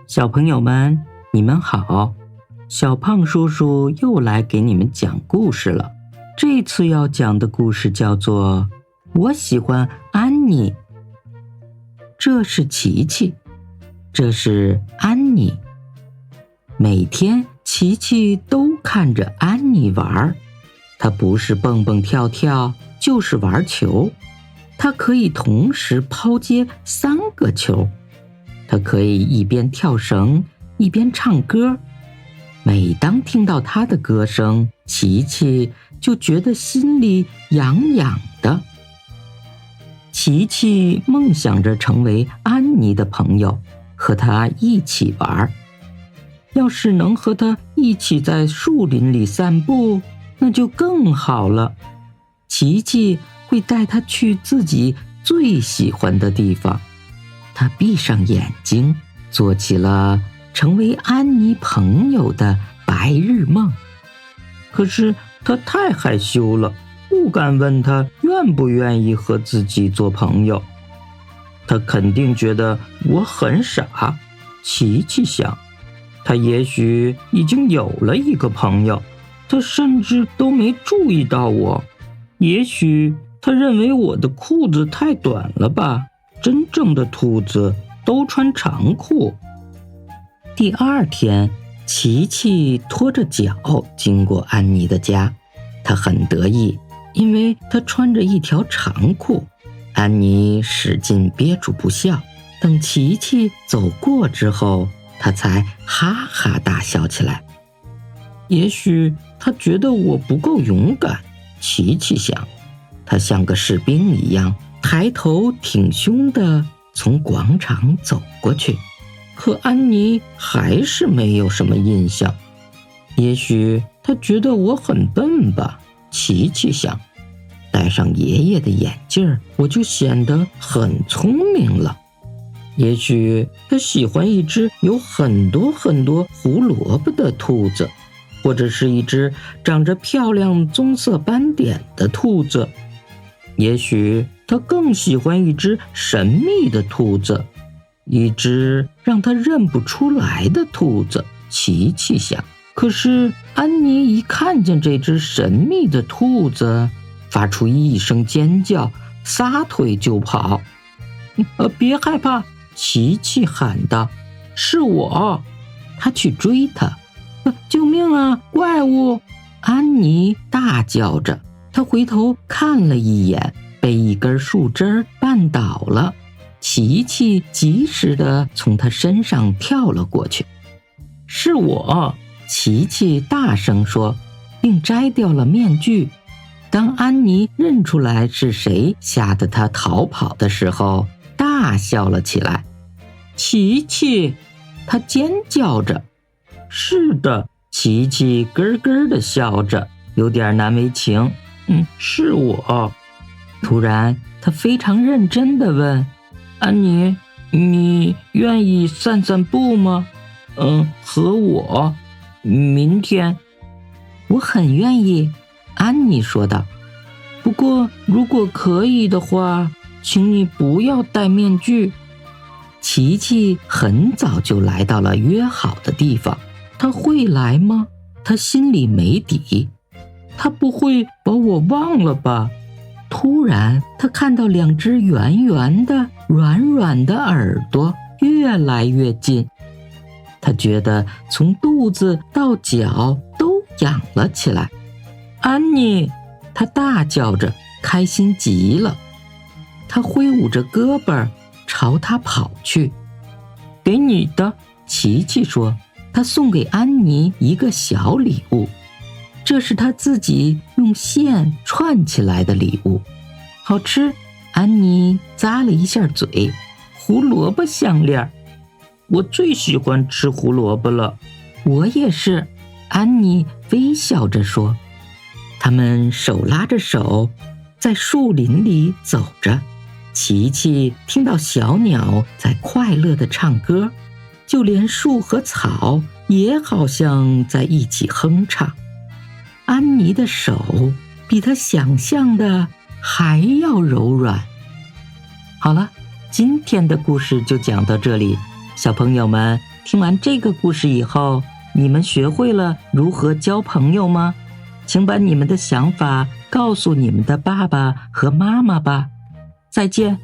小朋友们，你们好！小胖叔叔又来给你们讲故事了。这次要讲的故事叫做《我喜欢安妮》。这是琪琪，这是安妮。每天琪琪都看着安妮玩，她不是蹦蹦跳跳，就是玩球。她可以同时抛接3个球。他可以一边跳绳一边唱歌，每当听到他的歌声，琪琪就觉得心里痒痒的。琪琪梦想着成为安妮的朋友，和她一起玩。要是能和她一起在树林里散步，那就更好了。琪琪会带她去自己最喜欢的地方。他闭上眼睛，做起了成为安妮朋友的白日梦。可是他太害羞了，不敢问他愿不愿意和自己做朋友。他肯定觉得我很傻，琪琪想，他也许已经有了一个朋友，他甚至都没注意到我。也许他认为我的裤子太短了吧。真正的兔子都穿长裤。第2天，琪琪拖着脚经过安妮的家，她很得意，因为她穿着一条长裤。安妮使劲憋住不笑，等琪琪走过之后，她才哈哈大笑起来。也许她觉得我不够勇敢，琪琪想，她像个士兵一样抬头挺胸地从广场走过去，可安妮还是没有什么印象。也许她觉得我很笨吧，琪琪想。戴上爷爷的眼镜，我就显得很聪明了。也许她喜欢一只有很多很多胡萝卜的兔子，或者是一只长着漂亮棕色斑点的兔子。也许他更喜欢一只神秘的兔子，一只让他认不出来的兔子，琪琪想。可是安妮一看见这只神秘的兔子，发出一声尖叫，撒腿就跑。别害怕，琪琪喊道，是我。他去追他。救命啊，怪物！安妮大叫着。他回头看了一眼，被一根树枝绊倒了。琪琪及时地从他身上跳了过去。是我，琪琪大声说，并摘掉了面具。当安妮认出来是谁吓得她逃跑的时候，大笑了起来。琪琪，她尖叫着。是的，琪琪咯咯地笑着，有点难为情。是我。突然，他非常认真地问：“安妮，你愿意散散步吗？和我。明天。”我很愿意，安妮说道。不过，如果可以的话，请你不要戴面具。琪琪很早就来到了约好的地方，他会来吗？他心里没底。他不会把我忘了吧？突然，他看到2只圆圆的、软软的耳朵越来越近，他觉得从肚子到脚都痒了起来。安妮，他大叫着，开心极了。他挥舞着胳膊朝他跑去。给你的，琪琪说，他送给安妮一个小礼物。这是他自己用线串起来的礼物，好吃。安妮咂了一下嘴，胡萝卜项链，我最喜欢吃胡萝卜了。我也是，安妮微笑着说。他们手拉着手，在树林里走着。琪琪听到小鸟在快乐地唱歌，就连树和草也好像在一起哼唱。安妮的手比她想象的还要柔软。好了，今天的故事就讲到这里，小朋友们，听完这个故事以后，你们学会了如何交朋友吗？请把你们的想法告诉你们的爸爸和妈妈吧。再见。